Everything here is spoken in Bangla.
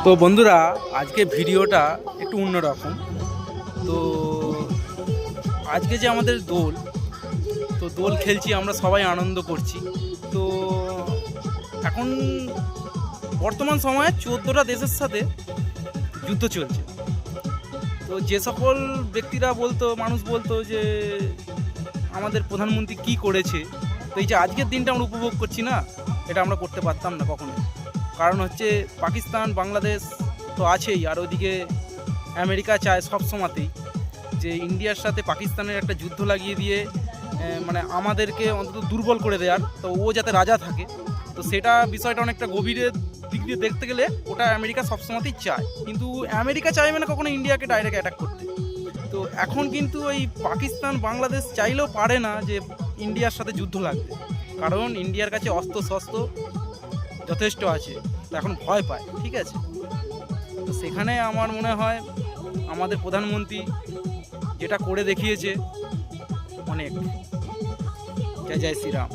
তো বন্ধুরা, আজকে ভিডিওটা একটু অন্যরকম। তো আজকে যে আমাদের দোল, তো দোল খেলছি, আমরা সবাই আনন্দ করছি। তো এখন বর্তমান সময়ে 14টা দেশের সাথে যুদ্ধ চলছে। তো যে সকল ব্যক্তিরা মানুষ বলতো যে আমাদের প্রধানমন্ত্রী কি করেছে, তো এই যে আজকের দিনটা আমরা উপভোগ করছি না, এটা আমরা করতে পারতাম না কখনো। কারণ হচ্ছে পাকিস্তান, বাংলাদেশ তো আছেই, আর ওইদিকে আমেরিকা চায় সব সময়তেই যে ইন্ডিয়ার সাথে পাকিস্তানের একটা যুদ্ধ লাগিয়ে দিয়ে মানে আমাদেরকে অন্তত দুর্বল করে দেওয়ার, তো ও যাতে রাজা থাকে। তো সেটা বিষয়টা অনেকটা গভীরের দিক দিয়ে দেখতে গেলে ওটা আমেরিকা সবসময়তেই চায়, কিন্তু আমেরিকা চাইবে না কখনো ইন্ডিয়াকে ডাইরেক্ট অ্যাটাক করতে। তো এখন কিন্তু ওই পাকিস্তান, বাংলাদেশ চাইলেও পারে না যে ইন্ডিয়ার সাথে যুদ্ধ লাগবে, কারণ ইন্ডিয়ার কাছে অস্ত্র শস্ত্র যথেষ্ট আছে। তো এখন ভয় পায়, ঠিক আছে। তো সেখানে আমার মনে হয় আমাদের প্রধানমন্ত্রী যেটা করে দেখিয়েছে অনেক। জয় জয় শ্রীরাম।